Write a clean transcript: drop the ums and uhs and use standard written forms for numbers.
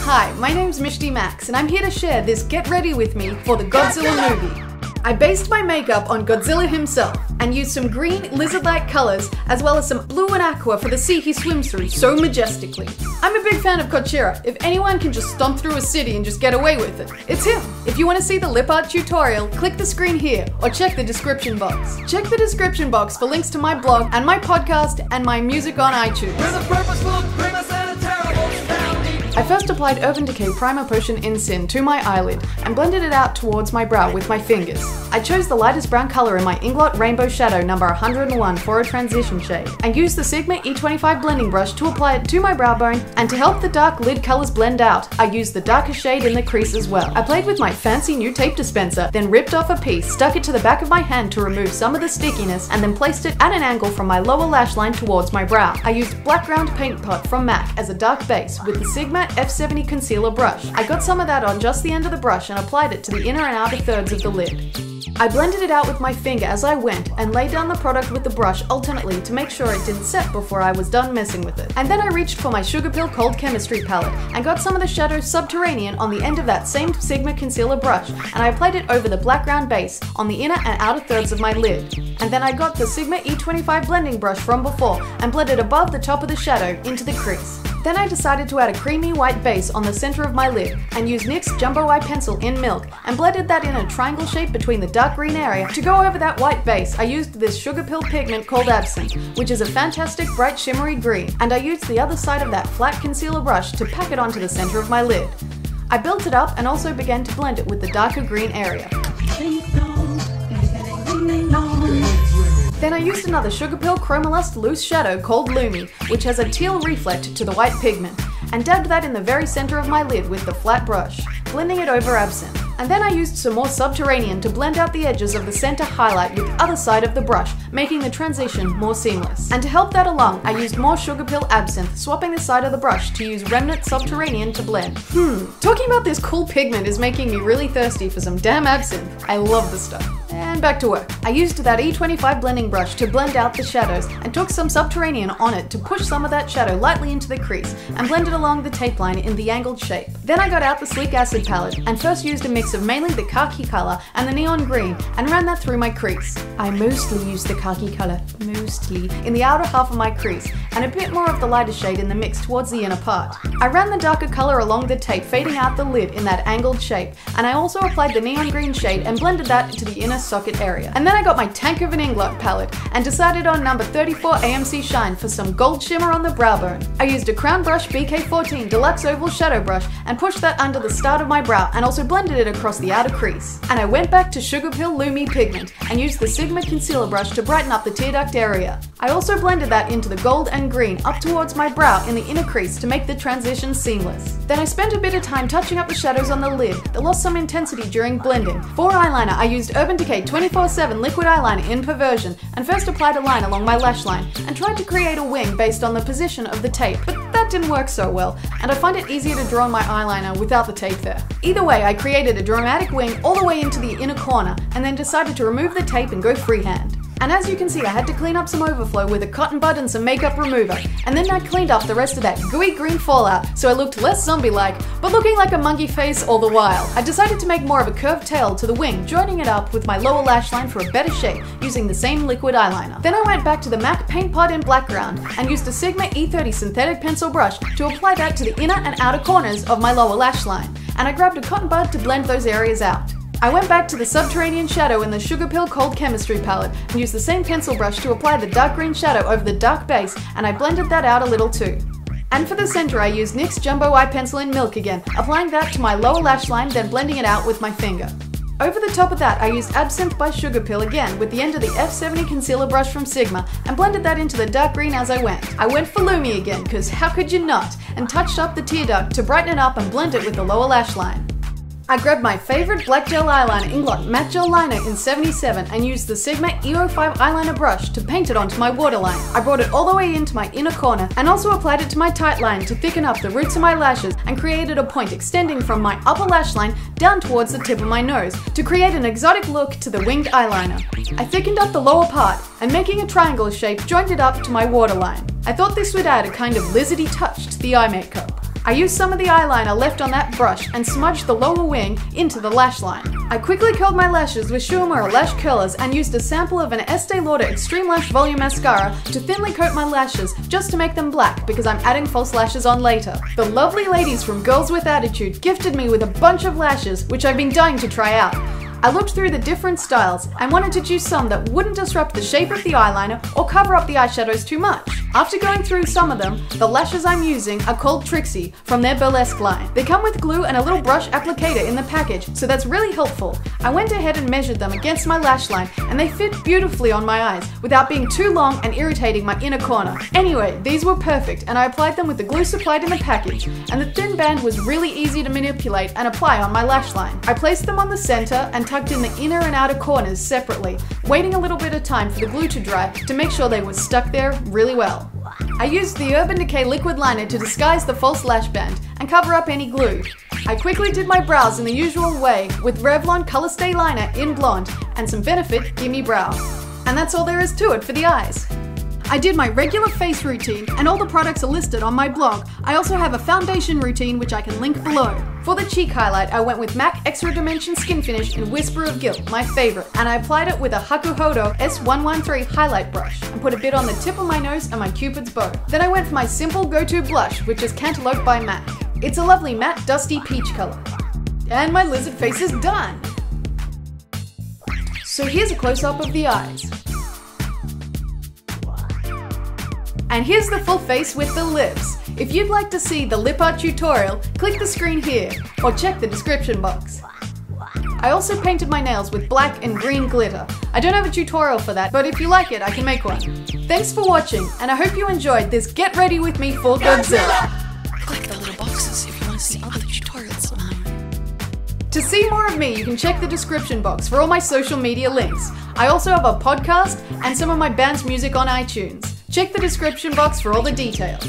Hi, my name's Mishti Max, and I'm here to share this Get Ready With Me for the Godzilla movie. I based my makeup on Godzilla himself, and used some green, lizard-like colors, as well as some blue and aqua for the sea he swims through so majestically. I'm a big fan of Godzilla. If anyone can just stomp through a city and just get away with it, it's him. If you want to see the Leopard tutorial, click the screen here, or check the description box. Check the description box for links to my blog, and my podcast, and my music on iTunes. I first applied Urban Decay Primer Potion in Sin to my eyelid and blended it out towards my brow with my fingers. I chose the lightest brown color in my Inglot Rainbow Shadow number 101 for a transition shade, and used the Sigma E25 blending brush to apply it to my brow bone, and to help the dark lid colors blend out, I used the darker shade in the crease as well. I played with my fancy new tape dispenser, then ripped off a piece, stuck it to the back of my hand to remove some of the stickiness, and then placed it at an angle from my lower lash line towards my brow. I used Black Ground Paint Pot from MAC as a dark base with the Sigma F70 concealer brush. I got some of that on just the end of the brush and applied it to the inner and outer thirds of the lid. I blended it out with my finger as I went and laid down the product with the brush alternately to make sure it didn't set before I was done messing with it. And then I reached for my Sugarpill Cold Chemistry palette and got some of the shadow Subterranean on the end of that same Sigma concealer brush, and I applied it over the black ground base on the inner and outer thirds of my lid. And then I got the Sigma E25 blending brush from before and blended above the top of the shadow into the crease. Then I decided to add a creamy white base on the center of my lid and used NYX Jumbo Eye Pencil in Milk and blended that in a triangle shape between the dark green area. To go over that white base, I used this Sugarpill pigment called Absinthe, which is a fantastic bright shimmery green, and I used the other side of that flat concealer brush to pack it onto the center of my lid. I built it up and also began to blend it with the darker green area. Then I used another Sugarpill Chromolust loose shadow called Lumi, which has a teal reflect to the white pigment, and dabbed that in the very center of my lid with the flat brush, blending it over Absinthe. And then I used some more Subterranean to blend out the edges of the center highlight with the other side of the brush, making the transition more seamless. And to help that along, I used more Sugarpill Absinthe, swapping the side of the brush to use remnant Subterranean to blend. Talking about this cool pigment is making me really thirsty for some damn Absinthe. I love the stuff. And back to work. I used that E25 blending brush to blend out the shadows and took some Subterranean on it to push some of that shadow lightly into the crease and blend it along the tape line in the angled shape. Then I got out the Sleek Acid palette and first used a mix of mainly the khaki color and the neon green and ran that through my crease. I mostly used the khaki color, in the outer half of my crease and a bit more of the lighter shade in the mix towards the inner part. I ran the darker color along the tape, fading out the lid in that angled shape, and I also applied the neon green shade and blended that to the inner socket area. And then I got my Tank of an Inglot palette and decided on number 34 AMC Shine for some gold shimmer on the brow bone. I used a Crown Brush BK14 Deluxe Oval Shadow Brush and pushed that under the start of my brow and also blended it across the outer crease. And I went back to Sugarpill Lumi pigment and used the Sigma concealer brush to brighten up the tear duct area. I also blended that into the gold and green up towards my brow in the inner crease to make the transition seamless. Then I spent a bit of time touching up the shadows on the lid that lost some intensity during blending. For eyeliner, I used Urban Decay 24/7 liquid eyeliner in Perversion and first applied a line along my lash line and tried to create a wing based on the position of the tape, but that didn't work so well, and I find it easier to draw on my eyeliner without the tape there. Either way, I created a dramatic wing all the way into the inner corner and then decided to remove the tape and go freehand. And as you can see, I had to clean up some overflow with a cotton bud and some makeup remover, and then I cleaned up the rest of that gooey green fallout so I looked less zombie-like, but looking like a monkey face all the while. I decided to make more of a curved tail to the wing, joining it up with my lower lash line for a better shape, using the same liquid eyeliner. Then I went back to the MAC Paint Pot in Black Ground and used a Sigma E30 synthetic pencil brush to apply that to the inner and outer corners of my lower lash line, and I grabbed a cotton bud to blend those areas out. I went back to the Subterranean shadow in the Sugarpill Cold Chemistry palette and used the same pencil brush to apply the dark green shadow over the dark base, and I blended that out a little too. And for the center, I used NYX Jumbo Eye Pencil in Milk again, applying that to my lower lash line, then blending it out with my finger. Over the top of that, I used Absinthe by Sugarpill again with the end of the F70 concealer brush from Sigma and blended that into the dark green as I went. I went for Lumi again, cause how could you not, and touched up the tear duct to brighten it up and blend it with the lower lash line. I grabbed my favorite black gel eyeliner, Inglot Matte Gel Liner in 77, and used the Sigma E05 eyeliner brush to paint it onto my waterline. I brought it all the way into my inner corner and also applied it to my tight line to thicken up the roots of my lashes and created a point extending from my upper lash line down towards the tip of my nose to create an exotic look to the winged eyeliner. I thickened up the lower part and, making a triangle shape, joined it up to my waterline. I thought this would add a kind of lizardy touch to the eye makeup. I used some of the eyeliner left on that brush and smudged the lower wing into the lash line. I quickly curled my lashes with Schumacher lash curlers and used a sample of an Estee Lauder Extreme Lash Volume Mascara to thinly coat my lashes just to make them black because I'm adding false lashes on later. The lovely ladies from Girls With Attitude gifted me with a bunch of lashes which I've been dying to try out. I looked through the different styles and wanted to choose some that wouldn't disrupt the shape of the eyeliner or cover up the eyeshadows too much. After going through some of them, the lashes I'm using are called Trixie from their Burlesque line. They come with glue and a little brush applicator in the package, so that's really helpful. I went ahead and measured them against my lash line and they fit beautifully on my eyes without being too long and irritating my inner corner. Anyway, these were perfect and I applied them with the glue supplied in the package, and the thin band was really easy to manipulate and apply on my lash line. I placed them on the center and tucked in the inner and outer corners separately, waiting a little bit of time for the glue to dry to make sure they were stuck there really well. I used the Urban Decay liquid liner to disguise the false lash band and cover up any glue. I quickly did my brows in the usual way with Revlon Color Stay Liner in Blonde and some Benefit Gimme Brow. And that's all there is to it for the eyes. I did my regular face routine and all the products are listed on my blog. I also have a foundation routine which I can link below. For the cheek highlight, I went with MAC Extra Dimension Skin Finish in Whisper of Guilt, my favorite, and I applied it with a Holo S113 highlight brush and put a bit on the tip of my nose and my Cupid's bow. Then I went for my simple go-to blush, which is Cantaloupe by MAC. It's a lovely matte dusty peach color. And my lizard face is done! So here's a close-up of the eyes. And here's the full face with the lips. If you'd like to see the lip art tutorial, click the screen here, or check the description box. I also painted my nails with black and green glitter. I don't have a tutorial for that, but if you like it, I can make one. Thanks for watching, and I hope you enjoyed this Get Ready With Me for Godzilla. Click the little boxes if you want to see other tutorials of mine. To see more of me, you can check the description box for all my social media links. I also have a podcast and some of my band's music on iTunes. Check the description box for all the details.